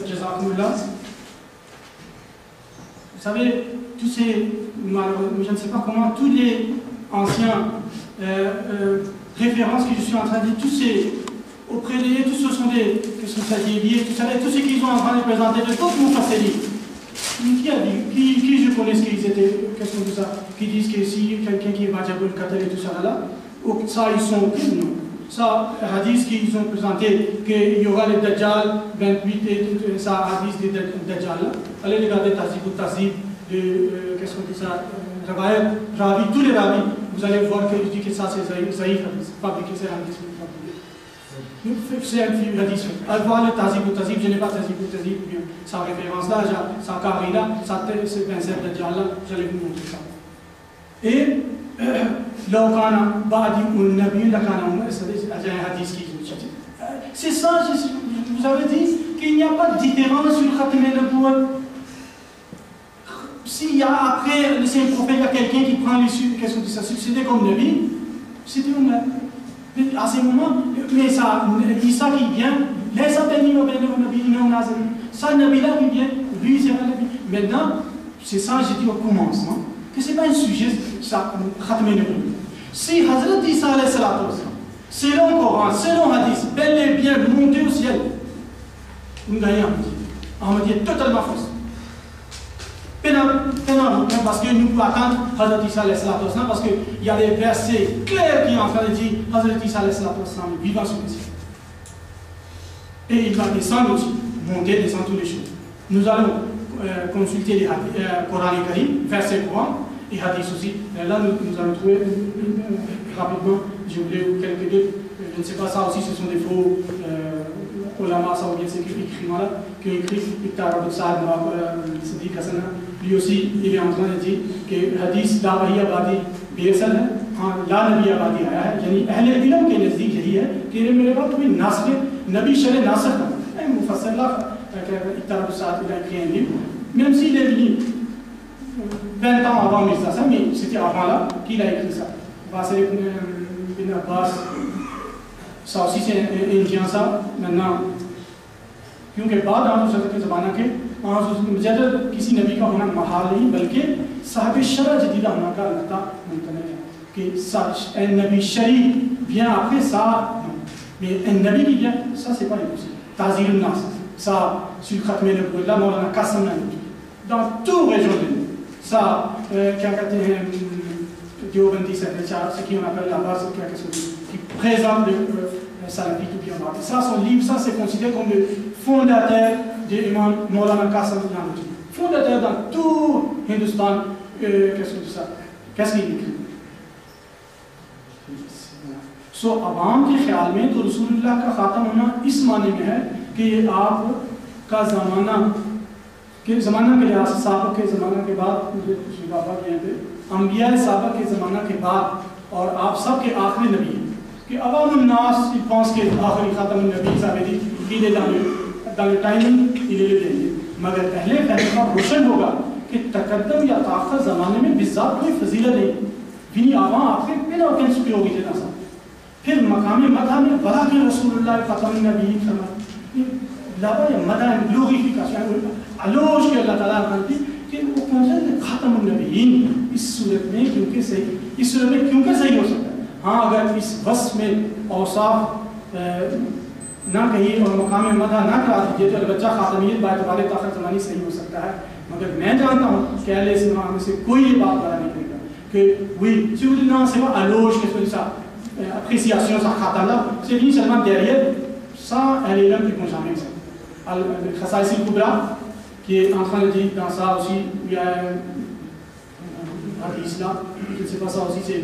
Jazakumullah. Vous savez, tous ces, je ne sais pas comment, tous les anciens références que je suis en train de dire, tous ces, auprès d'eux, tous ce sont des, que ce soit des liés, tous ceux qui sont en train de présenter de d'autres mufassirin. Qui a dit, qui je connais ce qu'ils étaient, qu'est-ce que c'est ça, qui disent que si quelqu'un qui va Jabul Qatar et tout ça là, ça ils sont aucun, non. Ça, hadith qu'ils ont présenté, qu'il y aura le Dajjal 28 et tout ça, hadith du Dajjal. Allez regarder Tazib ou Tazib, qu'est-ce qu'on dit ça, Ravi, tous les ravis, vous allez voir qu'il dit que ça c'est Zaïf hadith, fabriqué, c'est un hadith fabriqué. C'est un hadith. Allez voir le Tazib ou Tazib, je n'ai pas Tazib ou Tazib, sa référence là, sa carré là, c'est Vincent Dajjal là, j'allais vous montrer ça. Et, c'est ça, vous avez dit qu'il n'y a pas de différence sur le Khatam al-Nubuwwah. S'il y a après, c'est un prophète, il y a quelqu'un qui prend qu'est-ce qu'on dit ça, succéder comme Nabi, c'était à ce moment, mais ça, Isa qui vient, laisse à bénir ça, Nabi là qui vient, lui c'est un Nabi. Maintenant, c'est ça, j'ai dit au commencement, que ce n'est pas un sujet, ça, Khatam al-Nubuwwah. Si Hazrat Isa alayhi salatu wassalam, selon le Coran, selon le hadith, bel et bien monté au ciel, nous gagnons Ahmadiyya totalement fausse. Parce que nous pouvons attendre Hazrat Isa alayhi salatu wassalam, parce qu'il y a des versets clairs qui sont en train de dire Hazrat Isa alayhi salatu wassalam vivant sur le ciel. Et il va descendre aussi, monter, descendre tous les choses. Nous allons consulter les Coran et Karim, versets Coran. Et hadith aussi. Là, nous allons trouver rapidement, je voulais quelques deux, je ne sais pas, ça aussi, ce sont des faux ulama, ça ou bien c'est écrit là, qui écrit Iktar Abdul Saad, Siddiq Hassan, lui aussi, il est en train de dire que hadith la Bahi Abadi, Birsal है, la Nabi Abadi है, यानी अहले इल्म के नज़दीक यही है कि मेरे पास कोई नास्ख नबी शरे नास्ख है, मुफस्सिर ला Iktar Abdul Saad, il a écrit un livre, même s'il est venu 20 ans avant Mirza Hassan, mais c'était avant là qu'il a écrit ça. Basir bin Abbas, ça aussi c'est indien ça, maintenant. क्योंकि बाद हज़रत के ज़माना के मुजद्दिद किसी नबी का होना महाल नहीं, बल्कि साहिब शरा जदीदा होना का अलबत्ता मुमकिन है कि un नबी शरी vient après ça, mais un नबी qui vient, ça c'est pas impossible. Tazir al-Nas, ça sur le Khatam al-Nubuwwah, Mawlana Qasim dans toute région de nous. Ça, क्या कहते हैं देवबंदी से ce qu'on appelle la base qui présente le Salafi tout bien là. Ça, son livre, ça c'est considéré comme le fondateur de l'imam Mawlana Qasim Nanouti. Fondateur dans tout Hindustan, qu'est-ce que c'est ça? Qu'est-ce qu'il écrit? So, अवाम के ख्याल में तो रसूलुल्लाह का खातम होना इस माने में है कि ये आपका ज़माना के ज़माना के लिहाज से साहबा के ज़माना के बाद मुझे शिफाफा के यहाँ पे अम्बिया साहबा के ज़माना के बाद और आप सब के आखिरी नबी हैं कि अवामुन नास ils pensent que आखिरी खातम नबी ça veut dire il est dans le timing il est le dernier मगर पहले फैसला रोशन होगा कि तकद्दम या ताख़ुर ज़माने में बिज़ात कोई फजीलत नहीं बिनी आवाम आखिर बिना ऑकेंस प्रियोरिटी ना सा फिर मकाम मदा में बड़ा के रसूलुल्लाह खातम नबी लावा या मदा ग्लोरिफिकेशन आलोच के अल्लाह ताला करती कि वो कौन-सा खातम नबीयीन इस सूरत में क्योंकि सही हो सकता है। हाँ, अगर इस वस्फ में औसाफ ना कहिए और मकाम मदा ना करा दीजिए तो बच्चा खातमियत बातवाले ताकत ज़मानी सही हो सकता है। मगर मैं जानता हूँ कि अहले इस्लाम में से कोई ये बात बड़ा नहीं करेगा कि oui, si vous dites non, c'est pas alloge que ça appréciation ça khatala, c'est venu seulement derrière ça, elle est là qui ne jamais ça. Al-Khasais al-Kubra qui est en train de dire dans ça aussi, il y a un hadith là, je ne sais pas ça aussi, c'est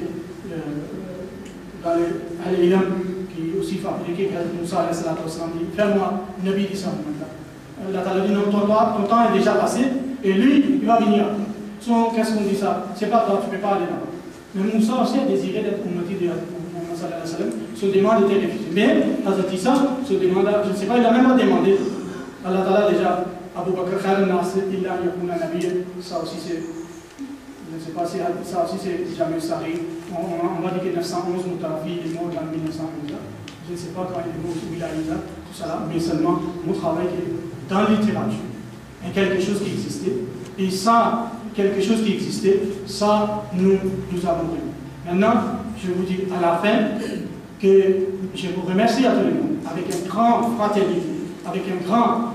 dans Al-Ilm qui aussi fabriqué que Moussa alayhi salatu wassalam dit, fais-moi Nabi di ça. Allah Ta'ala dit, non, ton temps est déjà passé et lui, il va venir. Qu'est-ce qu'on dit ça? C'est pas toi, tu ne peux pas aller là-bas. Mais Moussa aussi a désiré d'être ummati de Muhammad sallallahu alayhi wa sallam. Son demande était refusée. Mais Hazrat Isa, son demande, je ne sais pas, il a même pas demandé. Allah Ta'ala déjà, Abu Bakr Khair al-Nasir, illa yakuna nabiyya, ça aussi c'est, je ne sais pas si ça aussi c'est jamais sahih. On va dire que 911 Moutafi est mort en 1911. ne sais pas quand il est mort, où il a eu là, tout ça là, mais seulement mon travail qui est dans la littérature. Et quelque chose qui existait. Et ça, quelque chose qui existait, ça, nous avons vu. Maintenant, je vous dis à la fin que je vous remercie à tout le monde, avec une grande fraternité, avec une grande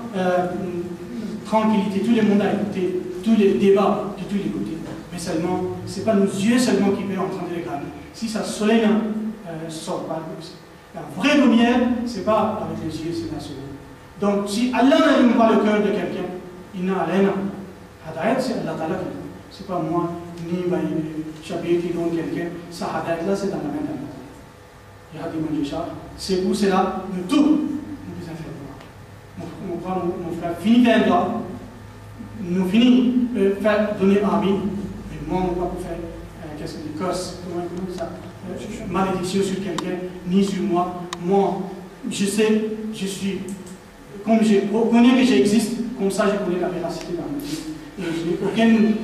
tranquillité. Tout le monde a écouté, tous les débats de tous les côtés. Mais seulement, ce n'est pas nos yeux seulement qui peuvent entendre les regarder. Si ça soleil ne sort pas comme ça. La vraie lumière, ce n'est pas avec les yeux, c'est la soleil. Donc, si Allah n'allume pas le cœur de quelqu'un, il n'a rien. Hadayat, c'est Allah Ta'ala qui donne. Ce n'est pas moi, ni Shabir qui donne quelqu'un. Ça, Hadayat là, c'est dans la main d'Allah. C'est où c'est là, nous tous, nous faisons faire droit. Mon frère finit faire droit. Nous finissons faire donner Amin. Mais moi, on ne va pas faire qu'est-ce que des curses, comment ça, malédiction sur quelqu'un, ni sur moi. Moi, je sais, je suis. Comme je reconnais que j'existe, comme ça je connais la véracité dans le Dieu. Et je n'ai aucune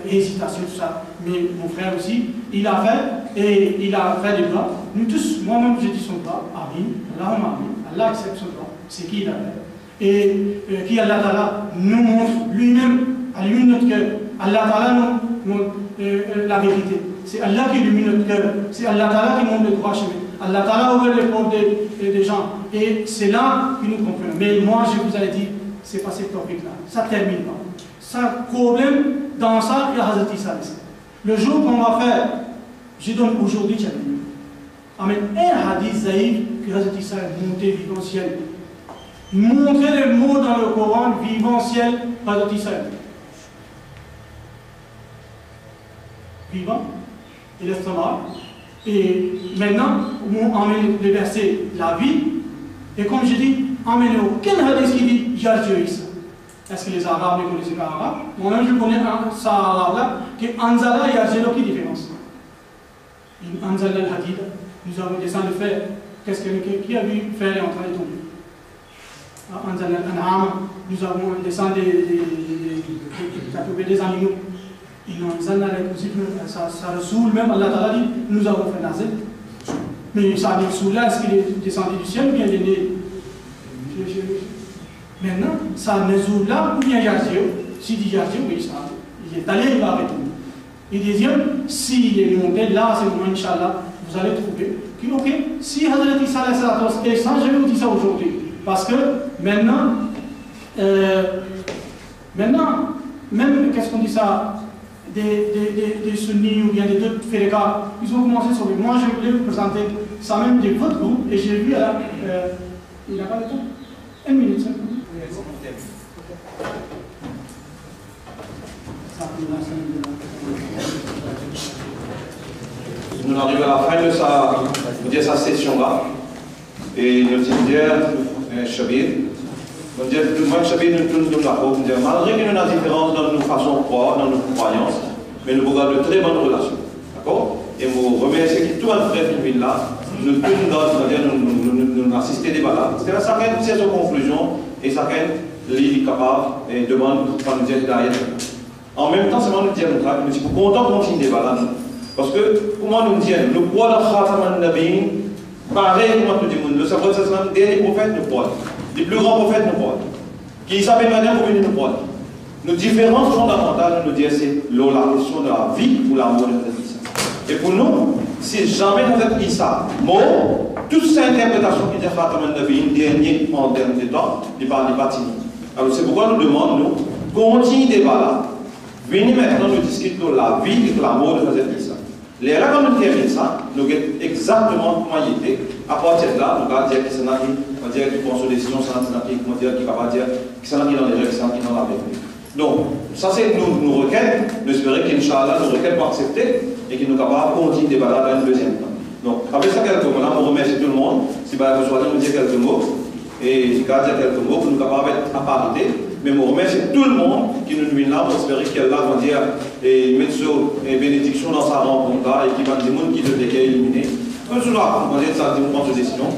hésitation sur ça. Mais mon frère aussi, il a fait, et il a fait des doigts. Nous tous, moi-même j'ai dit son doigt, Amin, Allahumma Amin, Allah accepte son doigt, c'est qui il a fait. Et qui Allah Ta'ala nous montre lui-même, allumine notre cœur. Allah Ta'ala nous montre la vérité. C'est Allah qui illumine notre cœur. C'est Allah Ta'ala qui montre le droit chemin. Allah Ta'ala ouvre les portes des gens. Et c'est là que nous comprenons. Mais moi, je vous ai dit, c'est pas cette topic-là. Ça ne termine pas. Ça, problème, dans ça, il y a Hazrat Isa. Le jour qu'on va faire, je donne aujourd'hui, Amen. Un hadith zaïf que Hazrat Isa est monté viventiel. Montrer les mots dans le Coran viventiel, Hazrat Isa. Vivant, il est mort. Et maintenant, on emmène le verset la vie. Et comme je dis, emmène aucun hadith qui dit Yarji'u Isa. Est-ce que les Arabes ne connaissent pas l'arabe? Moi-même, je connais ça arabe-là, que Anzala et Yarji'u, qui différence? Anzala al-Hadid, nous avons descendu de faire. Qu'est-ce qui a vu faire est en train de tomber? Anzala al-An'am, nous avons descendu des animaux. Ça ressoule même, Allah Ta'ala dit, nous avons fait nazir. Mais ça ressoule là, est-ce qu'il est descendu du ciel ou bien il est né? Maintenant, ça ressoule là ou bien Yarji'u. S'il dit Yarji'u, oui, il est allé, il va retourner. Et deuxième, s'il est monté là, c'est le moment, Inch'Allah, vous allez trouver que, ok, si Hazrat Isa et ça, je vais vous dire ça aujourd'hui. Parce que maintenant, même, qu'est-ce qu'on dit ça? Des sunnis ou bien des deux férékas, ils ont commencé sur lui. Moi, je voulais vous présenter ça même de votre groupe et j'ai vu à il n'a pas de temps? Une minute, ça. Nous arrivons à la fin de sa session-là. Et le cimetière, Shabir, malgré qu'il y a une différence dans nos façons de croire, dans nos croyances, mais nous avons de très bonnes relations. D'accord? Et nous remercions tout le frère Philippe là, nous nous assister des balades. C'est-à-dire chacun tire ses conclusions et chacun est capable et demande par nous dire derrière. En même temps, c'est moi nous dire nous sommes contents de continuer des balades. Parce que, comment nous disons, le poids de Khatam al-Nabiyin, pareil comme tout le monde, le savoir des derniers prophètes nous croient. Les plus grands prophètes nous croient. Qui savent manière pour venir nous croire. Nos différences fondamentales, nous disons, c'est la question de la vie ou la mort de Isa. Et pour nous, si jamais dans cette Isa, mort, toute cette interprétation qui dit Khatam al-Nabiyin, dernier en termes de temps, n'est pas tenue. Alors c'est pourquoi nous demandons, nous, continuer des débats. Venez maintenant nous discuter de la vie et de la mort de Isa. Les là, quand nous terminons ça, nous avons exactement comment il était. À partir de là, nous allons dire que c'est un qui prend son décision, c'est un qui est capable de dire que c'est un qui est dans les règles, c'est un qui est dans la vérité. Donc, ça c'est nos requêtes. Nous espérons qu'Inch'Allah, nos requêtes vont accepter et qu'ils nous capables de continuer des balades dans une deuxième temps. Donc, avec ça, quelques mots, là, on remercie tout le monde. Si vous souhaitez nous dire quelques mots, et si vous dire quelques mots, pour nous capables d'être à parité. Mais on remercie tout le monde qui nous nuit là pour espérer qu'Allah va dire et mettre une bénédiction dans sa rencontre là et qui va dire des gens qui devaient éliminer. Un jour là, on va dire ça, on prend cette décision.